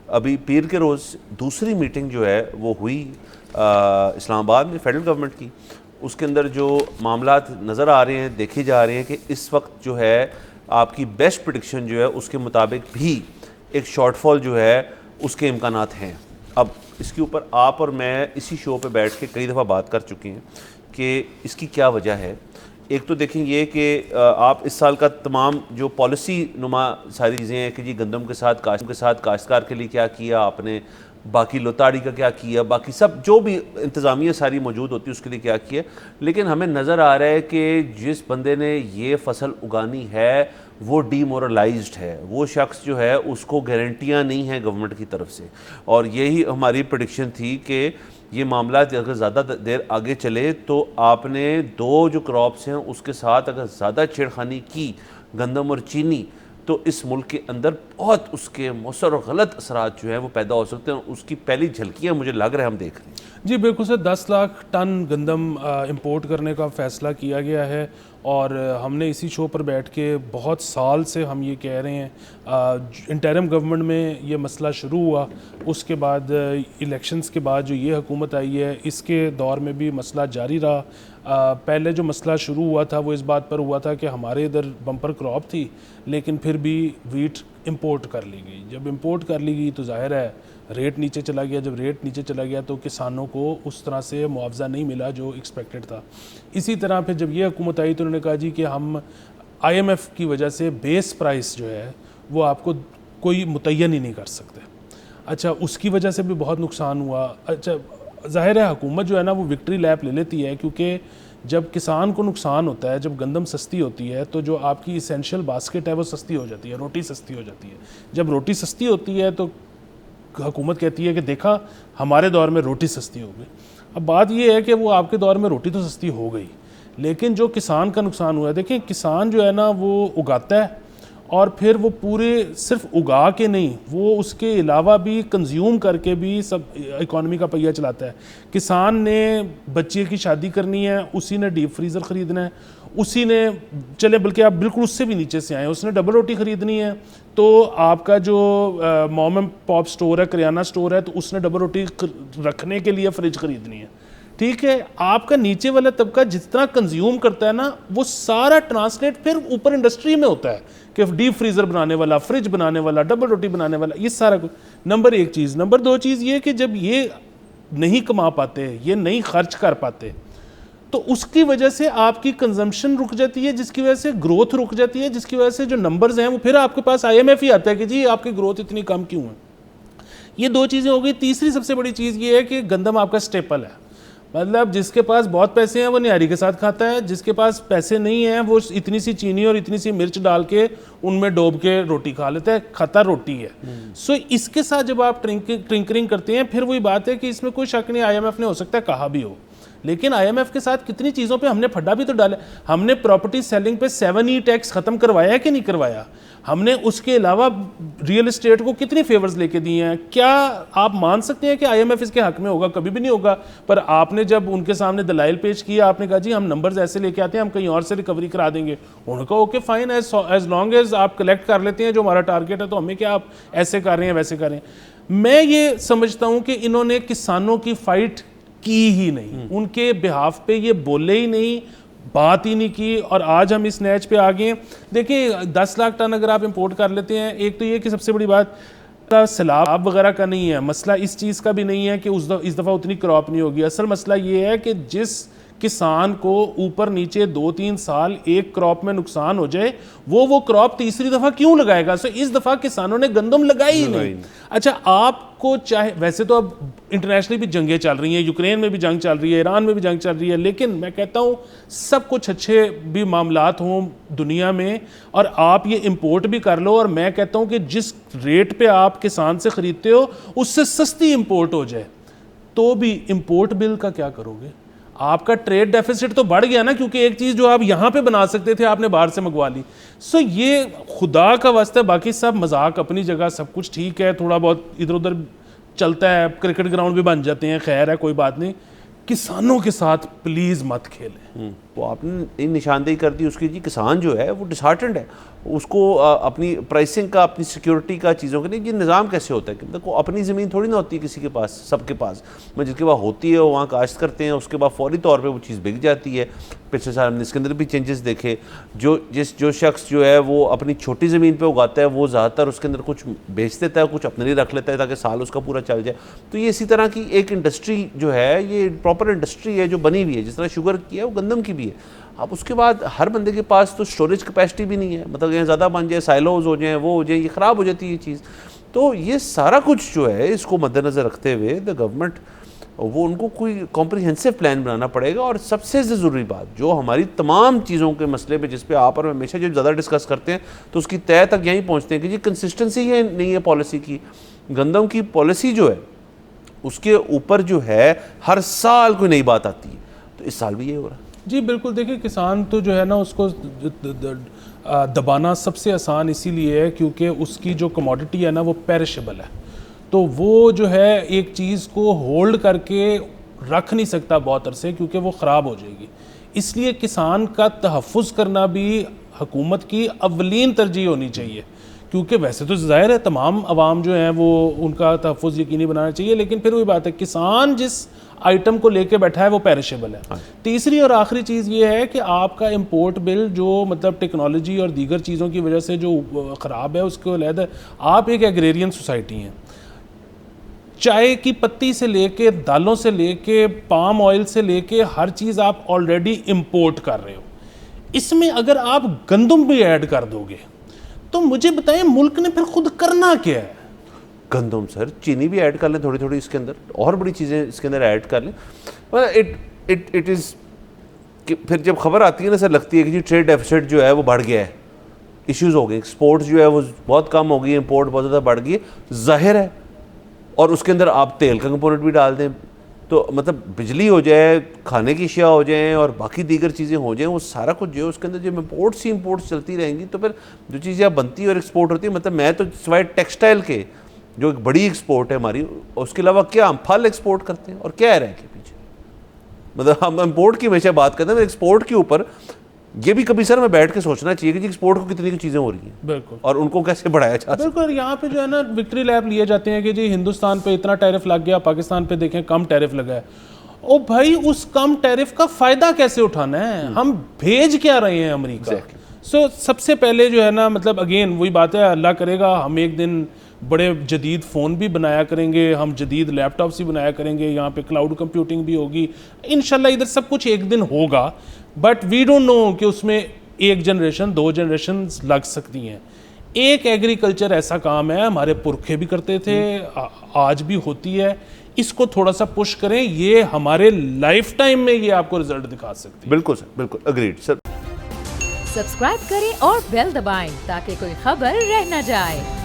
अभी पीर के रोज़ दूसरी मीटिंग जो है वो हुई इस्लामाबाद में फेडरल गवर्नमेंट की। उसके अंदर जो मामलात नज़र आ रहे हैं, देखे जा रहे हैं कि इस वक्त जो है आपकी बेस्ट प्रेडिक्शन जो है उसके मुताबिक भी एक शॉर्टफॉल जो है उसके इम्कानात हैं। अब इसके ऊपर आप और मैं इसी शो पे बैठ के कई दफ़ा बात कर चुके हैं कि इसकी क्या वजह है। एक तो देखें ये कि आप इस साल का तमाम जो पॉलिसी नुमा सारी चीज़ें हैं कि जी गंदम के साथ काश्तकार के लिए क्या किया आपने, बाकी लोताड़ी का क्या किया, बाकी सब जो भी इंतज़ामिया सारी मौजूद होती है उसके लिए क्या किया। लेकिन हमें नज़र आ रहा है कि जिस बंदे ने ये फसल उगानी है वो डीमोरलाइज्ड है, वो शख्स जो है उसको गारंटियाँ नहीं हैं गवर्नमेंट की तरफ से। और यही हमारी प्रेडिक्शन थी कि ये मामला अगर ज़्यादा देर आगे चले तो आपने दो जो क्रॉप्स हैं उसके साथ अगर ज़्यादा छेड़खानी की, गंदम और चीनी, तो इस मुल्क के अंदर बहुत उसके मौसर और गलत असरात जो हैं वो पैदा हो सकते हैं। उसकी पहली झलकियाँ मुझे लग रहा है हम देख रहे हैं। जी बिल्कुल सर, 10 लाख टन गंदम इंपोर्ट करने का फ़ैसला किया गया है और हमने इसी शो पर बैठ के बहुत साल से हम ये कह रहे हैं। इंटरिम गवर्नमेंट में ये मसला शुरू हुआ, उसके बाद इलेक्शंस के बाद जो ये हुकूमत आई है इसके दौर में भी मसला जारी रहा। पहले जो मसला शुरू हुआ था वो इस बात पर हुआ था कि हमारे इधर बम्पर क्रॉप थी लेकिन फिर भी वीट इंपोर्ट कर ली गई। जब इंपोर्ट कर ली गई तो जाहिर है रेट नीचे चला गया। जब रेट नीचे चला गया तो किसानों को उस तरह से मुआवजा नहीं मिला जो एक्सपेक्टेड था। इसी तरह फिर जब ये हुकूमत आई तो उन्होंने कहा जी कि हम IMF की वजह से बेस प्राइस जो है वो आपको कोई मुतय्यन ही नहीं कर सकते। अच्छा, उसकी वजह से भी बहुत नुकसान हुआ। अच्छा, ज़ाहिर है हुकूमत जो है ना वो विक्ट्री लैप ले लेती है, क्योंकि जब किसान को नुकसान होता है, जब गंदम सस्ती होती है तो जो आपकी इसेंशियल बास्केट है वो सस्ती हो जाती है, रोटी सस्ती हो जाती है। जब रोटी सस्ती होती है तो हुकूमत कहती है कि देखा हमारे दौर में रोटी सस्ती हो गई। अब बात ये है कि वो आपके दौर में रोटी तो सस्ती हो गई, लेकिन जो किसान का नुकसान हुआ है, देखिए किसान जो है ना वो उगाता है और फिर वो पूरे सिर्फ उगा के नहीं, वो उसके अलावा भी कंज्यूम करके भी सब इकॉनमी का पहिया चलाता है। किसान ने बच्चे की शादी करनी है, उसी ने डीप फ्रीज़र ख़रीदना है, उसी ने चले बल्कि आप बिल्कुल उससे भी नीचे से आए, उसने डबल रोटी ख़रीदनी है तो आपका जो मॉम एंड पॉप स्टोर है, करियाना स्टोर है, तो उसने डबल रोटी रखने के लिए फ्रिज ख़रीदनी है। ठीक है, आपका नीचे वाला तबका जितना कंज्यूम करता है ना वो सारा ट्रांसलेट फिर ऊपर इंडस्ट्री में होता है कि डीप फ्रीज़र बनाने वाला, फ्रिज बनाने वाला, डबल रोटी बनाने वाला, ये सारा कुछ। नंबर एक चीज़। नंबर दो चीज़ ये कि जब ये नहीं कमा पाते, ये नहीं खर्च कर पाते, तो उसकी वजह से आपकी कंजम्पशन रुक जाती है, जिसकी वजह से ग्रोथ रुक जाती है, जिसकी वजह से जो नंबर्स हैं वो फिर आपके पास IMF ही आता है कि जी आपकी ग्रोथ इतनी कम क्यों है। ये दो चीज़ें हो गई। तीसरी सबसे बड़ी चीज़ ये है कि गंदम आपका स्टेपल है, मतलब जिसके पास बहुत पैसे हैं वो निहारी के साथ खाता है, जिसके पास पैसे नहीं हैं वो इतनी सी चीनी और इतनी सी मिर्च डाल के उनमें डोब के रोटी खा लेता है, खाता रोटी है। सो इसके साथ जब आप ट्रिंकरिंग करते हैं फिर वही बात है कि इसमें कोई शक नहीं IMF ने हो सकता है कहा भी हो, लेकिन IMF के साथ कितनी चीज़ों पे हमने फड्डा भी तो डाला। हमने प्रॉपर्टी सेलिंग पे 7E टैक्स ख़त्म करवाया कि नहीं करवाया? हमने उसके अलावा रियल एस्टेट को कितनी फेवर्स लेके दिए हैं? क्या आप मान सकते हैं कि IMF इसके हक में होगा? कभी भी नहीं होगा। पर आपने जब उनके सामने दलाइल पेश किया, आपने कहा जी हम नंबर्स ऐसे लेके आते हैं, हम कहीं और से रिकवरी करा देंगे। उनका okay fine, as long as आप कलेक्ट कर लेते हैं जो हमारा टारगेट है, तो हमें क्या आप ऐसे कर रहे हैं वैसे कर रहे हैं। मैं ये समझता हूँ कि इन्होंने किसानों की फाइट की ही नहीं, उनके बिहाफ पे ये बोले ही नहीं, बात ही नहीं की, और आज हम इस नैच पे आ गए। देखिए 10 लाख टन अगर आप इंपोर्ट कर लेते हैं, एक तो ये कि सबसे बड़ी बात सैलाब वगैरह का नहीं है मसला, इस चीज़ का भी नहीं है कि इस दफ़ा उतनी क्रॉप नहीं होगी। असल मसला ये है कि जिस किसान को ऊपर नीचे 2-3 साल एक क्रॉप में नुकसान हो जाए वो क्रॉप तीसरी दफ़ा क्यों लगाएगा? सो इस दफ़ा किसानों ने गंदम लगाई ही नहीं। अच्छा, आपको चाहे वैसे तो अब इंटरनेशनली भी जंगें चल रही हैं, यूक्रेन में भी जंग चल रही है, ईरान में भी जंग चल रही है, लेकिन मैं कहता हूँ सब कुछ अच्छे भी मामलात हों दुनिया में और आप ये इंपोर्ट भी कर लो, और मैं कहता हूँ कि जिस रेट पे आप किसान से ख़रीदते हो उससे सस्ती इंपोर्ट हो जाए, तो भी इंपोर्ट बिल का क्या करोगे? आपका ट्रेड डेफिसिट तो बढ़ गया ना, क्योंकि एक चीज़ जो आप यहाँ पे बना सकते थे आपने बाहर से मंगवा ली। सो ये खुदा का वास्ता, बाकी सब मजाक अपनी जगह, सब कुछ ठीक है, थोड़ा बहुत इधर उधर चलता है, क्रिकेट ग्राउंड भी बन जाते हैं, खैर है, कोई बात नहीं। किसानों के साथ प्लीज़ मत खेलें। वो आपने निशानदेही कर दी उसकी जी। किसान जो है वो डिसहार्टेंड है, उसको अपनी प्राइसिंग का, अपनी सिक्योरिटी का, चीज़ों के लिए ये निज़ाम कैसे होता है कि देखो अपनी ज़मीन थोड़ी ना होती है किसी के पास, सबके पास, मैं जिसके पास होती है वो वहाँ काश्त करते हैं, उसके बाद फौरी तौर पे वो चीज़ बिक जाती है। पिछले साल हमने इसके अंदर भी चेंजेस देखे। जो शख्स जो है वो अपनी छोटी ज़मीन पे उगाता है वो ज़्यादातर उसके अंदर कुछ बेच देता है, कुछ अपने लिए रख लेता है ताकि साल उसका पूरा चल जाए। तो ये इसी तरह की एक इंडस्ट्री जो है, ये प्रॉपर इंडस्ट्री है जो बनी हुई है, जिस तरह शुगर की है वो गंदम की भी है। अब उसके बाद हर बंदे के पास तो स्टोरेज कैपेसिटी भी नहीं है, मतलब यहाँ ज़्यादा बन जाए, साइलोज हो जाए, वो हो जाए, ये ख़राब हो जाती है ये चीज़। तो ये सारा कुछ जो है इसको मद्देनज़र रखते हुए द गवर्नमेंट वो उनको कोई कॉम्प्रिहेंसिव प्लान बनाना पड़ेगा। और सबसे ज़रूरी बात जो हमारी तमाम चीज़ों के मसले पे जिस पे आप और हमेशा जो ज़्यादा डिस्कस करते हैं तो उसकी तय तक यहीं पहुँचते हैं कि जी कंसिस्टेंसी है नहीं है पॉलिसी की। गंदम की पॉलिसी जो है उसके ऊपर जो है हर साल कोई नई बात आती है, तो इस साल भी ये हो रहा है। जी बिल्कुल, देखिए किसान तो जो है ना उसको दबाना सबसे आसान इसीलिए है क्योंकि उसकी जो कमोडिटी है ना वो पेरिशेबल है, तो वो जो है एक चीज़ को होल्ड करके रख नहीं सकता बहुत अरसे क्योंकि वो ख़राब हो जाएगी। इसलिए किसान का तहफ़्फ़ुज़ करना भी हुकूमत की अव्वलीन तरजीह होनी चाहिए, क्योंकि वैसे तो ज़ाहिर है तमाम अवाम जो हैं वो उनका तहफ़्फ़ुज़ यकीनी बनाना चाहिए, लेकिन फिर वही बात है किसान जिस आइटम को लेके बैठा है वो पेरिशेबल है। तीसरी और आखिरी चीज़ ये है कि आपका इंपोर्ट बिल जो मतलब टेक्नोलॉजी और दीगर चीज़ों की वजह से जो ख़राब है उसके अलग, आप एक एग्रेरियन सोसाइटी हैं, चाय की पत्ती से लेके दालों से लेके पाम ऑयल से लेके हर चीज़ आप ऑलरेडी इंपोर्ट कर रहे हो। इसमें अगर आप गंदम भी ऐड कर दोगे तो मुझे बताएं मुल्क ने फिर खुद करना क्या है? गंदम सर, चीनी भी ऐड कर लें थोड़ी थोड़ी इसके अंदर, और बड़ी चीज़ें इसके अंदर ऐड कर लें। इट इज़ कि फिर जब खबर आती है ना सर लगती है कि जी ट्रेड डेफिसिट जो है वो बढ़ गया है, इश्यूज़ हो गए, एक्सपोर्ट जो है वो बहुत कम हो गई, इंपोर्ट बहुत ज़्यादा बढ़ गई है, ज़ाहिर है। और उसके अंदर आप तेल का कंपोनेंट भी डाल दें तो मतलब बिजली हो जाए, खाने की अशिया हो जाएँ और बाकी दीगर चीज़ें हो जाएँ, वो सारा कुछ जो है उसके अंदर जब इंपोर्ट्स ही इंपोर्ट्स चलती रहेंगी तो फिर जो चीज़ें बनती है और एक्सपोर्ट होती है, मतलब मैं तो सिवाय टेक्सटाइल के जो एक बड़ी एक्सपोर्ट है हमारी, उसके अलावा क्या हम फल एक्सपोर्ट करते हैं और क्या है रह के पीछे। मतलब हम इंपोर्ट की हमेशा बात करते हैं, एक्सपोर्ट के ऊपर ये भी कभी सर मैं बैठ के सोचना चाहिए कि जी एक्सपोर्ट को कितनी की चीज़ें हो रही हैं बिल्कुल, और उनको कैसे बढ़ाया जा सकता है। बिल्कुल, यहाँ पे जो है ना विक्ट्री लैप लिए जाते हैं कि जी हिंदुस्तान पे इतना टैरिफ लग गया, पाकिस्तान पे देखें कम टैरिफ लगा है। ओ भाई उस कम टैरिफ का फ़ायदा कैसे उठाना है, हम भेज क्या रहे हैं अमेरिका? सो सबसे पहले जो है ना मतलब अगेन वही बात है, अल्लाह करेगा हम एक दिन बड़े जदीद फ़ोन भी बनाया करेंगे, हम जदीद लैपटॉप्स भी बनाया करेंगे, यहाँ पे क्लाउड कंप्यूटिंग भी होगी, इंशाल्लाह इधर सब कुछ एक दिन होगा। बट वी डोंट नो कि उसमें एक जनरेशन 2 जनरेशन लग सकती हैं। एक एग्रीकल्चर ऐसा काम है, हमारे पुरखे भी करते थे, आज भी होती है, इसको थोड़ा सा पुश करें, ये हमारे लाइफ टाइम में ये आपको रिजल्ट दिखा सकती है। बिल्कुल सर, बिल्कुल अग्रीड सर। सब्सक्राइब करें और बेल दबाएं ताकि कोई खबर रह न जाए।